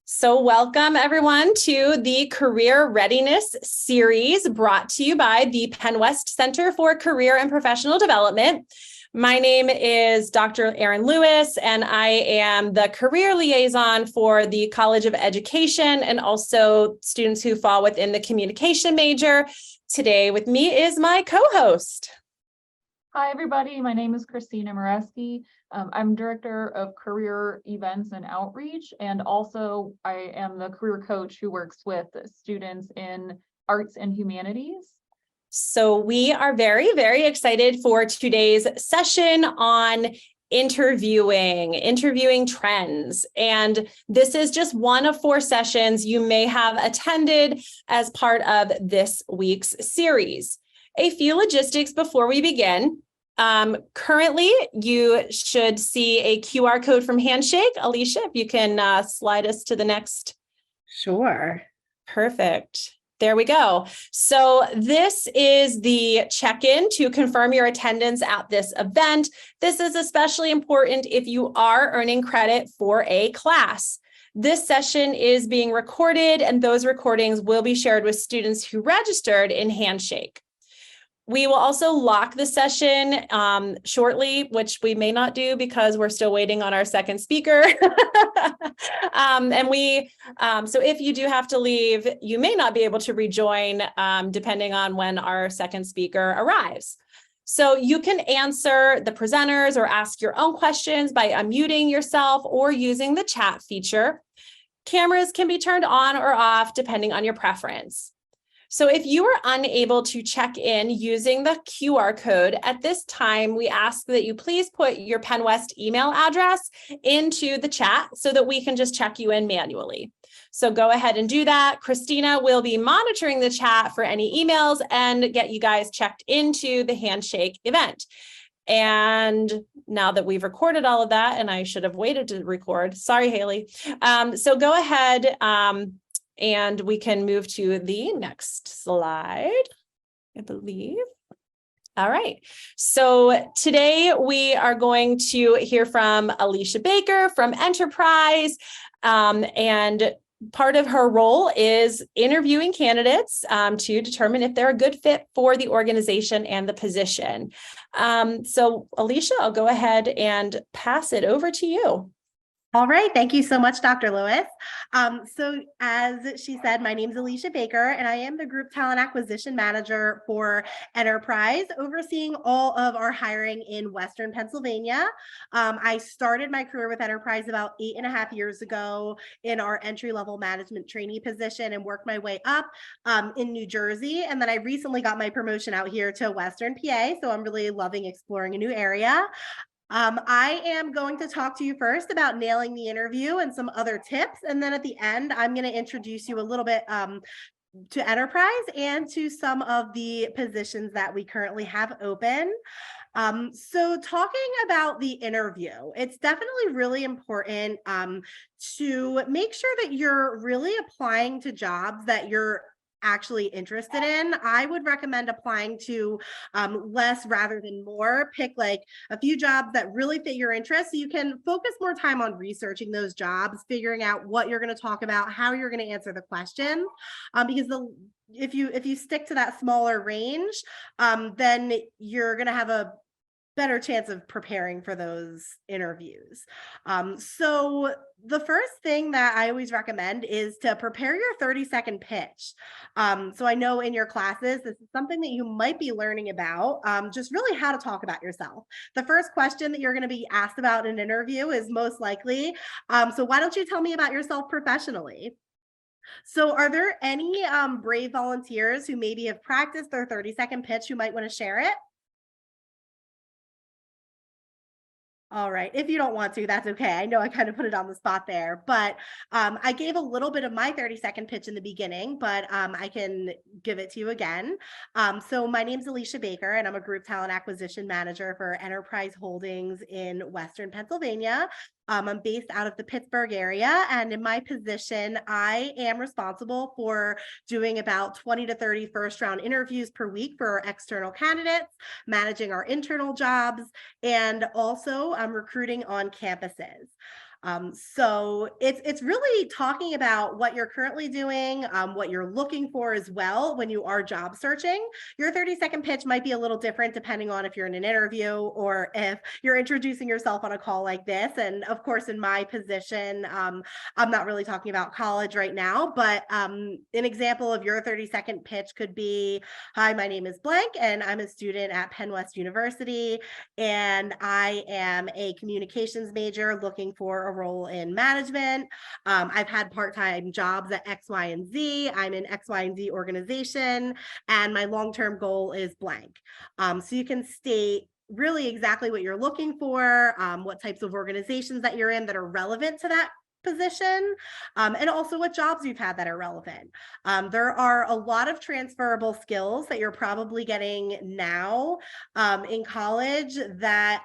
So welcome everyone to the Career Readiness series brought to you by the Penn West Center for Career and Professional Development. My name is Dr. Erin Lewis, and I am the career liaison for the College of Education and also students who fall within the communication major. Today with me is my co-host. Hi, everybody. My name is Christina Moreski. I'm Director of Career Events and Outreach, and also I am the career coach who works with students in arts and humanities. So we are very, very excited for today's session on interviewing trends. And this is just one of 4 sessions you may have attended as part of this week's series. A few logistics before we begin. Currently, you should see a QR code from Handshake. Alicia, if you can slide us to the next. Sure. Perfect. There we go. So this is the check-in to confirm your attendance at this event. This is especially important if you are earning credit for a class. This session is being recorded, and those recordings will be shared with students who registered in Handshake. We will also lock the session shortly, which we may not do because we're still waiting on our second speaker. So if you do have to leave, you may not be able to rejoin depending on when our second speaker arrives. So you can answer the presenters or ask your own questions by unmuting yourself or using the chat feature. Cameras can be turned on or off depending on your preference. So if you are unable to check in using the QR code at this time, we ask that you please put your Penn West email address into the chat so that we can just check you in manually. So go ahead and do that. Christina will be monitoring the chat for any emails and get you guys checked into the Handshake event. And now that we've recorded all of that, and I should have waited to record, sorry, Haley. So go ahead. And we can move to the next slide, I believe. All right. So today we are going to hear from Alicia Baker from Enterprise. And part of her role is interviewing candidates to determine if they're a good fit for the organization and the position. So Alicia, I'll go ahead and pass it over to you. All right. Thank you so much, Dr. Lewis. So as she said, my name is Alicia Baker, and I am the Group Talent Acquisition Manager for Enterprise, overseeing all of our hiring in Western Pennsylvania. I started my career with Enterprise about 8.5 years ago in our entry-level management trainee position and worked my way up in New Jersey. And then I recently got my promotion out here to Western PA. So I'm really loving exploring a new area. I am going to talk to you first about nailing the interview and some other tips. And then at the end, I'm going to introduce you a little bit to Enterprise and to some of the positions that we currently have open. So talking about the interview, it's definitely really important to make sure that you're really applying to jobs that you're actually interested in. I would recommend applying to less rather than more. Pick like a few jobs that really fit your interests so you can focus more time on researching those jobs, figuring out what you're going to talk about, how you're going to answer the question. Because if you stick to that smaller range, then you're going to have a better chance of preparing for those interviews. So the first thing that I always recommend is to prepare your 30-second pitch. So I know in your classes, this is something that you might be learning about, just really how to talk about yourself. The first question that you're going to be asked about in an interview is most likely, so why don't you tell me about yourself professionally? So are there any brave volunteers who maybe have practiced their 30-second pitch who might want to share it? All right. If you don't want to, that's okay. I know I kind of put it on the spot there, but I gave a little bit of my 30-second pitch in the beginning, but I can give it to you again. So my name's Alicia Baker, and I'm a Group Talent Acquisition Manager for Enterprise Holdings in Western Pennsylvania. I'm based out of the Pittsburgh area, and in my position, I am responsible for doing about 20 to 30 first-round interviews per week for our external candidates, managing our internal jobs, and also recruiting on campuses. So it's really talking about what you're currently doing, what you're looking for as well when you are job searching. Your 30-second pitch might be a little different depending on if you're in an interview or if you're introducing yourself on a call like this. And of course, in my position, I'm not really talking about college right now, but an example of your 30-second pitch could be, hi, my name is blank, and I'm a student at Penn West University, and I am a communications major looking for a role in management. I've had part-time jobs at X, Y, and Z. I'm in X, Y, and Z organization, and my long-term goal is blank. So you can state really exactly what you're looking for, what types of organizations that you're in that are relevant to that position, and also what jobs you've had that are relevant. There are a lot of transferable skills that you're probably getting now in college that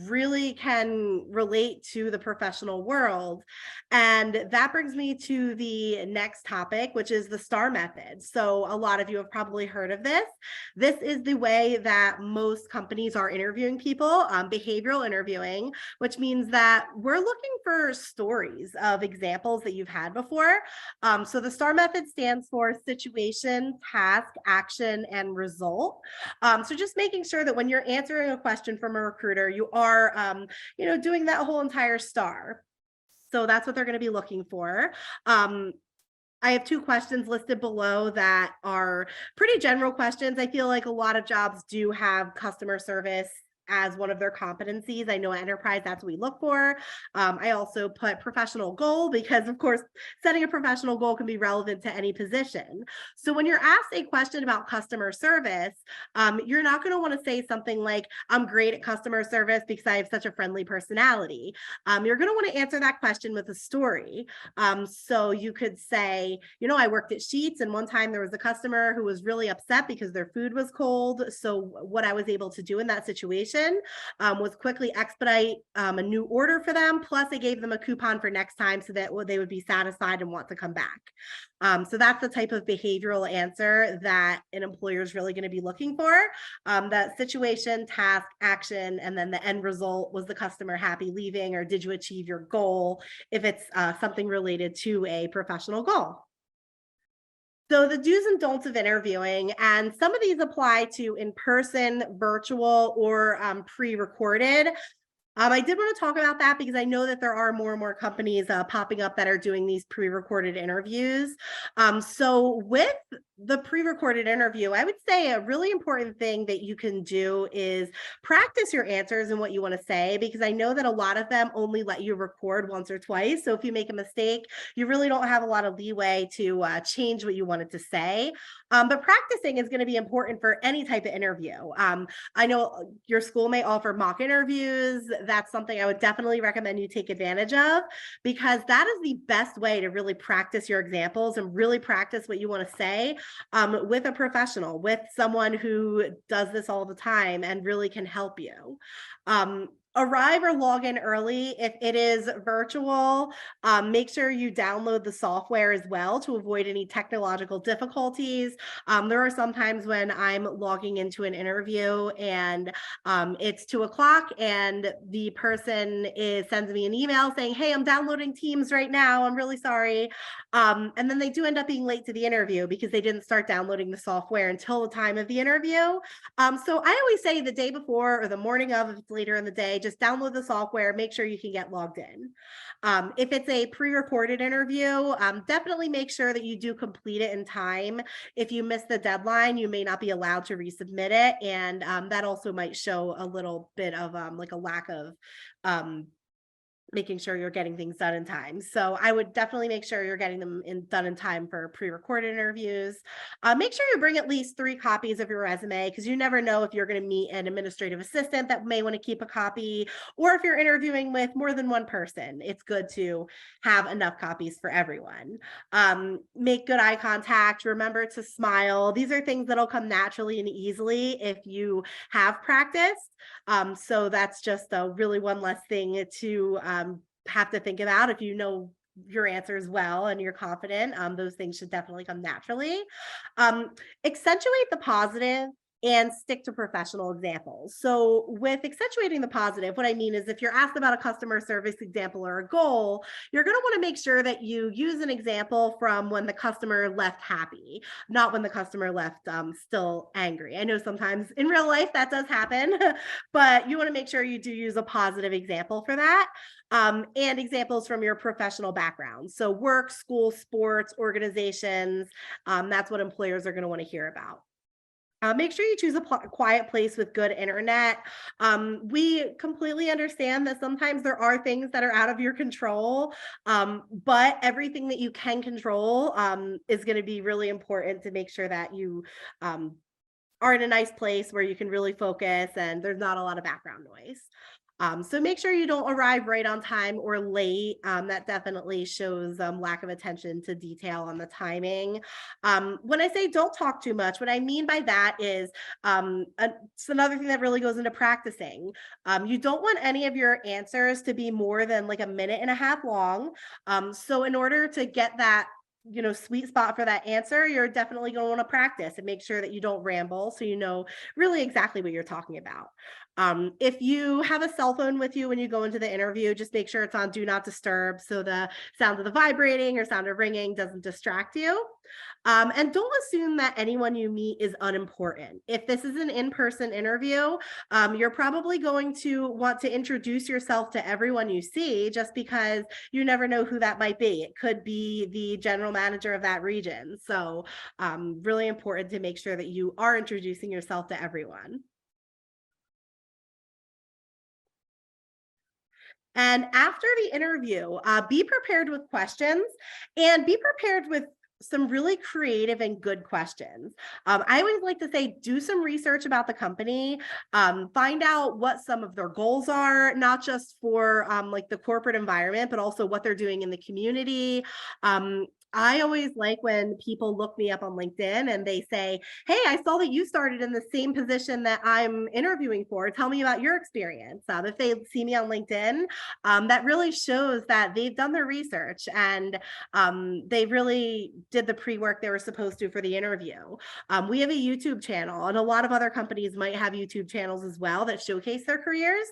really can relate to the professional world. And that brings me to the next topic, which is the STAR method. So a lot of you have probably heard of this. This is the way that most companies are interviewing people, behavioral interviewing, which means that we're looking for stories of examples that you've had before. So the STAR method stands for situation, task, action, and result. So just making sure that when you're answering a question from a recruiter, you are, doing that whole entire STAR. So that's what they're going to be looking for. I have 2 questions listed below that are pretty general questions. I feel like a lot of jobs do have customer service as one of their competencies. I know at Enterprise, that's what we look for. I also put professional goal because, of course, setting a professional goal can be relevant to any position. So when you're asked a question about customer service, you're not going to want to say something like, I'm great at customer service because I have such a friendly personality. You're going to want to answer that question with a story. So you could say, I worked at Sheetz, and one time there was a customer who was really upset because their food was cold. So what I was able to do in that situation was quickly expedite a new order for them. Plus, I gave them a coupon for next time so that they would be satisfied and want to come back. So that's the type of behavioral answer that an employer is really going to be looking for. That situation, task, action, and then the end result, was the customer happy leaving, or did you achieve your goal if it's something related to a professional goal. So the do's and don'ts of interviewing, and some of these apply to in-person, virtual, or pre-recorded. I did want to talk about that because I know that there are more and more companies popping up that are doing these pre-recorded interviews. So with the pre-recorded interview, I would say a really important thing that you can do is practice your answers and what you want to say, because I know that a lot of them only let you record once or twice. So if you make a mistake, you really don't have a lot of leeway to change what you wanted to say. But practicing is going to be important for any type of interview. I know your school may offer mock interviews. That's something I would definitely recommend you take advantage of, because that is the best way to really practice your examples and really practice what you want to say with a professional, with someone who does this all the time and really can help you. Arrive or log in early. If it is virtual, make sure you download the software as well to avoid any technological difficulties. There are some times when I'm logging into an interview and it's 2:00 and the person sends me an email saying, hey, I'm downloading Teams right now. I'm really sorry. And then they do end up being late to the interview because they didn't start downloading the software until the time of the interview. So I always say the day before or the morning of, if it's later in the day, just download the software, make sure you can get logged in. If it's a pre-recorded interview, definitely make sure that you do complete it in time. If you miss the deadline, you may not be allowed to resubmit it. And that also might show a little bit of like a lack of making sure you're getting things done in time. So I would definitely make sure you're getting them done in time for pre-recorded interviews. Make sure you bring at least 3 copies of your resume, because you never know if you're going to meet an administrative assistant that may want to keep a copy, or if you're interviewing with more than one person. It's good to have enough copies for everyone. Make good eye contact. Remember to smile. These are things that'll come naturally and easily if you have practiced. So that's just a really one less thing to have to think about. If you know your answers well and you're confident, those things should definitely come naturally. Accentuate the positive and stick to professional examples. So with accentuating the positive, what I mean is if you're asked about a customer service example or a goal, you're going to want to make sure that you use an example from when the customer left happy, not when the customer left still angry. I know sometimes in real life that does happen, but you want to make sure you do use a positive example for that. And examples from your professional background. So work, school, sports, organizations, that's what employers are going to want to hear about. Make sure you choose a quiet place with good internet. We completely understand that sometimes there are things that are out of your control, but everything that you can control is going to be really important to make sure that you are in a nice place where you can really focus and there's not a lot of background noise. So make sure you don't arrive right on time or late. That definitely shows lack of attention to detail on the timing. When I say don't talk too much, what I mean by that is it's another thing that really goes into practicing. You don't want any of your answers to be more than like a minute and a half long. So in order to get that sweet spot for that answer, you're definitely going to want to practice and make sure that you don't ramble so you know really exactly what you're talking about. If you have a cell phone with you when you go into the interview, just make sure it's on do not disturb so the sound of the vibrating or sound of ringing doesn't distract you. And don't assume that anyone you meet is unimportant. If this is an in-person interview, you're probably going to want to introduce yourself to everyone you see just because you never know who that might be. It could be the general manager of that region. So really important to make sure that you are introducing yourself to everyone. And after the interview, be prepared with questions and be prepared with some really creative and good questions. I always like to say, do some research about the company, find out what some of their goals are, not just for like the corporate environment, but also what they're doing in the community. I always like when people look me up on LinkedIn and they say, hey, I saw that you started in the same position that I'm interviewing for. Tell me about your experience. If they see me on LinkedIn, that really shows that they've done their research and they really did the pre-work they were supposed to for the interview. We have a YouTube channel, and a lot of other companies might have YouTube channels as well that showcase their careers.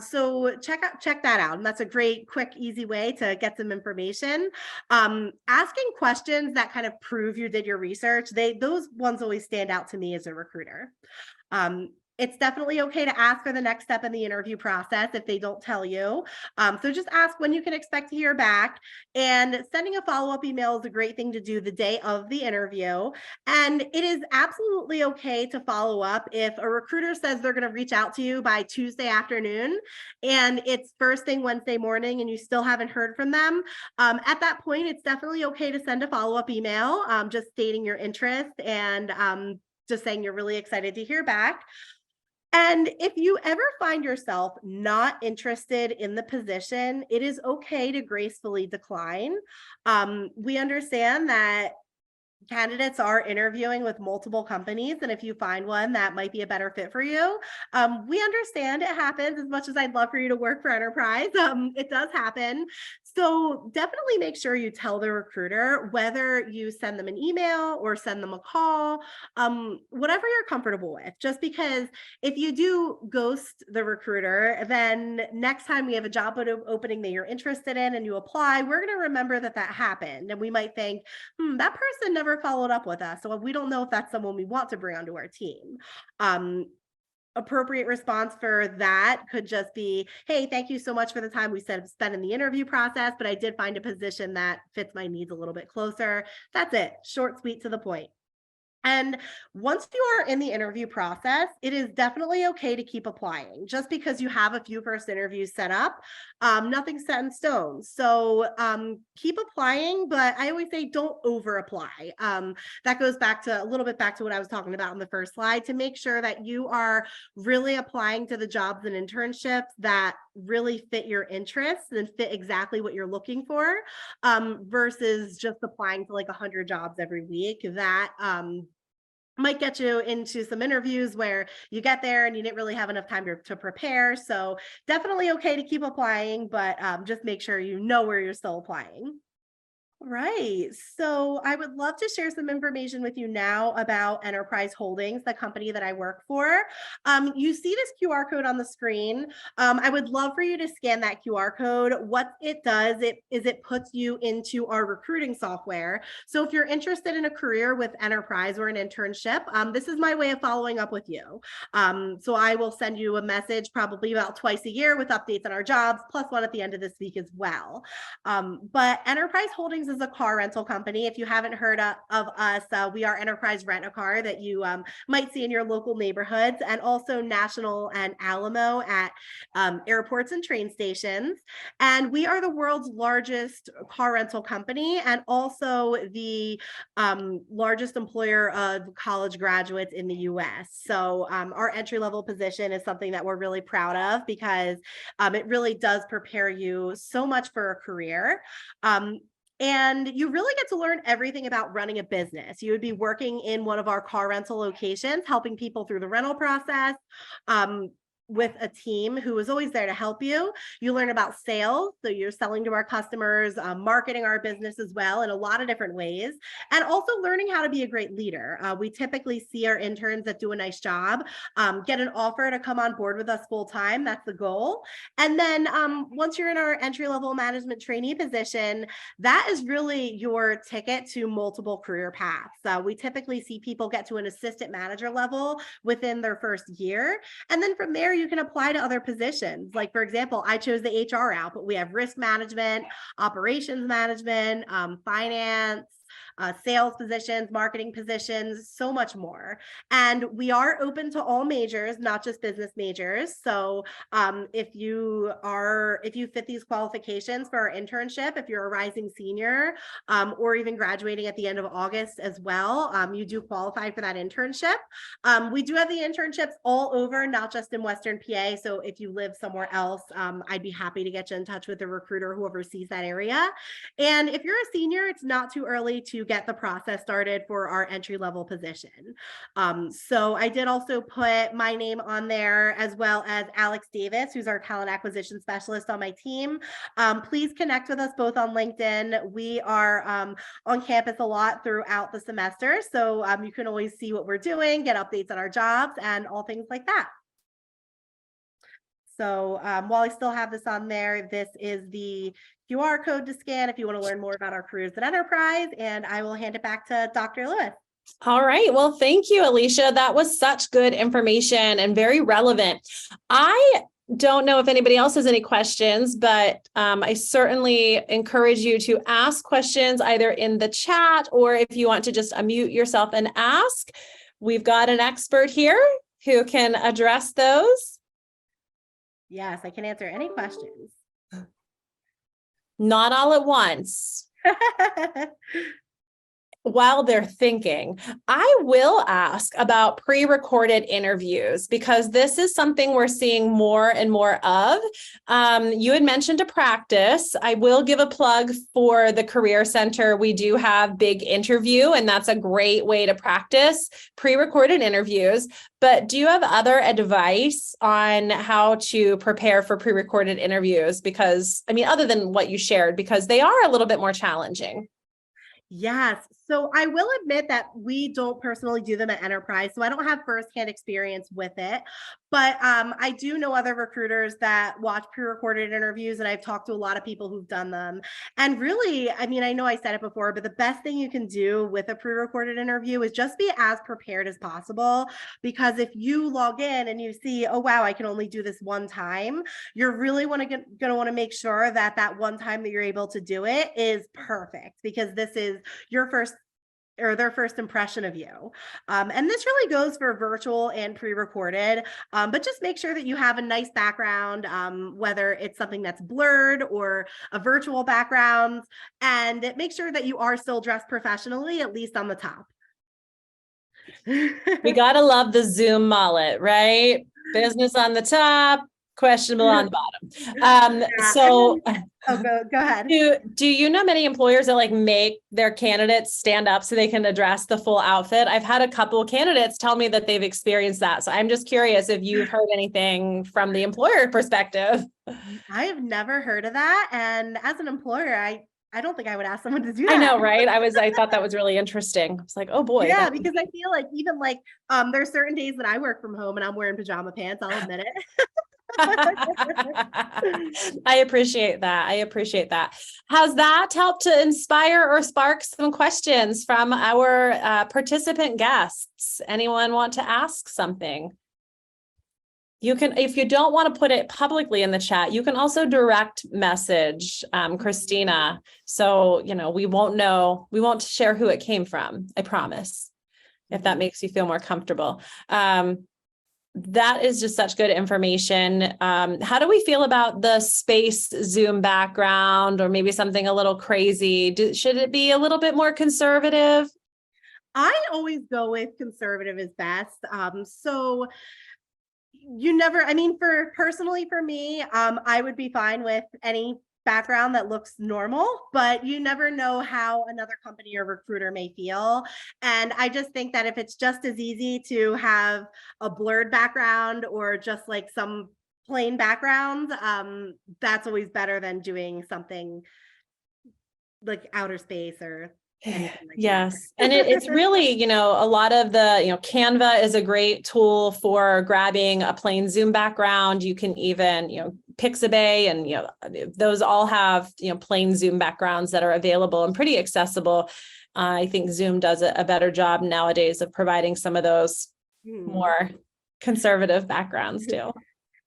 So check that out. And that's a great, quick, easy way to get some information. Asking questions that kind of prove you did your research, those ones always stand out to me as a recruiter. It's definitely okay to ask for the next step in the interview process if they don't tell you. So just ask when you can expect to hear back. And sending a follow-up email is a great thing to do the day of the interview. And it is absolutely okay to follow up if a recruiter says they're going to reach out to you by Tuesday afternoon and it's first thing Wednesday morning and you still haven't heard from them. At that point, it's definitely okay to send a follow-up email, just stating your interest and just saying you're really excited to hear back. And if you ever find yourself not interested in the position, it is okay to gracefully decline. We understand that candidates are interviewing with multiple companies, and if you find one that might be a better fit for you, we understand it happens. As much as I'd love for you to work for Enterprise, it does happen. So definitely make sure you tell the recruiter, whether you send them an email or send them a call, whatever you're comfortable with. Just because if you do ghost the recruiter, then next time we have a job opening that you're interested in and you apply, we're going to remember that happened, and we might think, that person never followed up with us. So we don't know if that's someone we want to bring onto our team. Appropriate response for that could just be, hey, thank you so much for the time we spent in the interview process, but I did find a position that fits my needs a little bit closer. That's it. Short, sweet, to the point. And once you are in the interview process, it is definitely okay to keep applying. Just because you have a few first interviews set up, nothing's set in stone. So keep applying, but I always say don't over apply. That goes back to a little bit back to what I was talking about in the first slide, to make sure that you are really applying to the jobs and internships that really fit your interests and fit exactly what you're looking for, versus just applying to like 100 jobs every week. That might get you into some interviews where you get there and you didn't really have enough time to prepare. So definitely okay to keep applying, but just make sure you know where you're still applying. Right. So I would love to share some information with you now about Enterprise Holdings, the company that I work for. You see this QR code on the screen. I would love for you to scan that QR code. What it does it puts you into our recruiting software. So if you're interested in a career with Enterprise or an internship, this is my way of following up with you. So I will send you a message probably about twice a year with updates on our jobs, plus one at the end of this week as well. But Enterprise Holdings is a car rental company. If you haven't heard of us, we are Enterprise Rent a Car that you might see in your local neighborhoods, and also National and Alamo at airports and train stations. And we are the world's largest car rental company, and also the largest employer of college graduates in the US. So our entry-level position is something that we're really proud of, because it really does prepare you so much for a career. And you really get to learn everything about running a business. You would be working in one of our car rental locations, helping people through the rental process. With a team who is always there to help you. You learn about sales. So you're selling to our customers, marketing our business as well in a lot of different ways, and also learning how to be a great leader. We typically see our interns that do a nice job get an offer to come on board with us full time. That's the goal. And then once you're in our entry-level management trainee position, that is really your ticket to multiple career paths. We typically see people get to an assistant manager level within their first year. And then from there, you can apply to other positions. Like, for example, I chose the HR route, but we have risk management, operations management, finance, sales positions, marketing positions, so much more. And we are open to all majors, not just business majors. So if you fit these qualifications for our internship, if you're a rising senior or even graduating at the end of August as well, you do qualify for that internship. We do have the internships all over, not just in Western PA. So if you live somewhere else, I'd be happy to get you in touch with a recruiter who oversees that area. And if you're a senior, it's not too early to get the process started for our entry-level position. So I did also put my name on there, as well as Alex Davis, who's our talent acquisition specialist on my team. Please connect with us both on LinkedIn. We are on campus a lot throughout the semester. So you can always see what we're doing, get updates on our jobs, and all things like that. So while I still have this on there, this is the QR code to scan if you want to learn more about our careers at Enterprise, and I will hand it back to Dr. Lewis. All right. Well, thank you, Alicia. That was such good information and very relevant. I don't know if anybody else has any questions, but I certainly encourage you to ask questions either in the chat, or if you want to just unmute yourself and ask. We've got an expert here who can address those. Yes, I can answer any questions. Not all at once. While they're thinking, I will ask about pre-recorded interviews, because this is something we're seeing more and more of. You had mentioned a practice. I will give a plug for the Career Center. We do have Big Interview, and that's a great way to practice pre-recorded interviews. But do you have other advice on how to prepare for pre-recorded interviews? Because, I mean, other than what you shared, because they are a little bit more challenging. Yes. So I will admit that we don't personally do them at Enterprise, so I don't have firsthand experience with it. But I do know other recruiters that watch pre-recorded interviews, and I've talked to a lot of people who've done them. And really, I mean, I know I said it before, but the best thing you can do with a pre-recorded interview is just be as prepared as possible. Because if you log in and you see, oh, wow, I can only do this one time, you're really going to want to make sure that that one time that you're able to do it is perfect, because this is your first or their first impression of you. And this really goes for virtual and pre-recorded, but just make sure that you have a nice background, whether it's something that's blurred or a virtual background, and make sure that you are still dressed professionally, at least on the top. We got to love the Zoom mullet, right? Business on the top, questionable on the bottom. So go ahead. Do you know many employers that like make their candidates stand up so they can address the full outfit? I've had a couple of candidates tell me that they've experienced that. So I'm just curious if you've heard anything from the employer perspective. I have never heard of that. And as an employer, I don't think I would ask someone to do that. I know, right? I thought that was really interesting. I was like, oh boy. Yeah, because I feel like even like there's certain days that I work from home and I'm wearing pajama pants, I'll admit it. I appreciate that. I appreciate that. Has that helped to inspire or spark some questions from our participant guests? Anyone want to ask something? You can, if you don't want to put it publicly in the chat, you can also direct message Christina. So, we won't share who it came from. I promise, if that makes you feel more comfortable. That is just such good information. How do we feel about the space Zoom background, or maybe something a little crazy? Should it be a little bit more conservative? I always go with conservative is best. So you never, I mean, personally for me, I would be fine with any background that looks normal, but you never know how another company or recruiter may feel. And I just think that if it's just as easy to have a blurred background or just like some plain background, that's always better than doing something like outer space or anything like Yes. that. And it's really, a lot of the, Canva is a great tool for grabbing a plain Zoom background. You can even, Pixabay and, those all have, plain Zoom backgrounds that are available and pretty accessible. I think Zoom does a better job nowadays of providing some of those more conservative backgrounds too.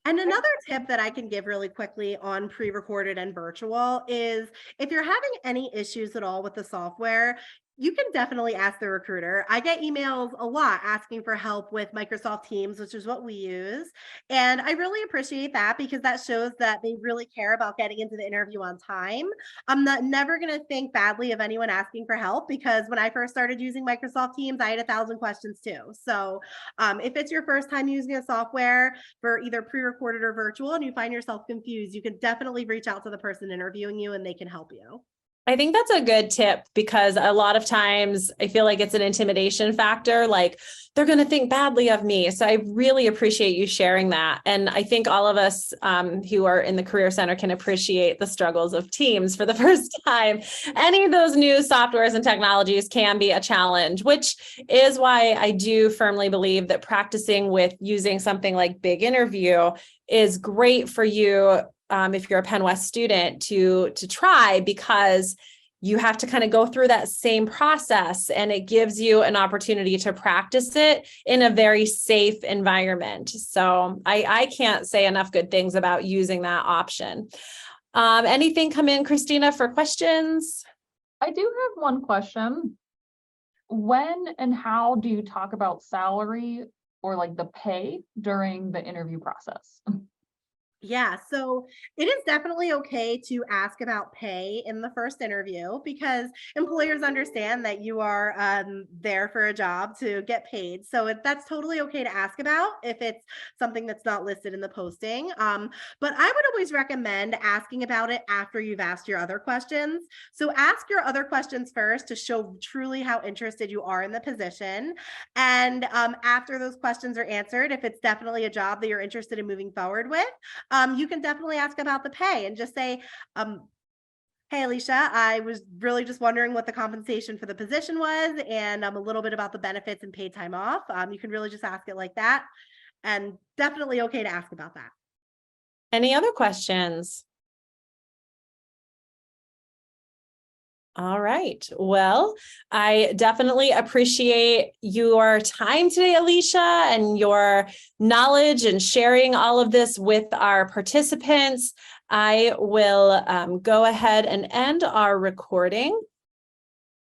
And another tip that I can give really quickly on pre-recorded and virtual is if you're having any issues at all with the software, you can definitely ask the recruiter. I get emails a lot asking for help with Microsoft Teams, which is what we use. And I really appreciate that because that shows that they really care about getting into the interview on time. I'm never going to think badly of anyone asking for help because when I first started using Microsoft Teams, I had 1,000 questions too. So if it's your first time using a software for either pre-recorded or virtual and you find yourself confused, you can definitely reach out to the person interviewing you and they can help you. I think that's a good tip because a lot of times I feel like it's an intimidation factor, like they're going to think badly of me. So I really appreciate you sharing that. And I think all of us who are in the Career Center can appreciate the struggles of Teams for the first time. Any of those new softwares and technologies can be a challenge, which is why I do firmly believe that practicing with using something like Big Interview is great for you. If you're a Penn West student to try, because you have to kind of go through that same process and it gives you an opportunity to practice it in a very safe environment. So I can't say enough good things about using that option. Anything come in, Christina, for questions? I do have one question. When and how do you talk about salary or like the pay during the interview process? Yeah, so it is definitely okay to ask about pay in the first interview because employers understand that you are there for a job to get paid. So that's totally okay to ask about if it's something that's not listed in the posting. But I would always recommend asking about it after you've asked your other questions. So ask your other questions first to show truly how interested you are in the position. And after those questions are answered, if it's definitely a job that you're interested in moving forward with, you can definitely ask about the pay and just say, hey, Alicia, I was really just wondering what the compensation for the position was and a little bit about the benefits and paid time off. You can really just ask it like that, and definitely okay to ask about that. Any other questions? All right. Well, I definitely appreciate your time today, Alicia, and your knowledge and sharing all of this with our participants. I will go ahead and end our recording.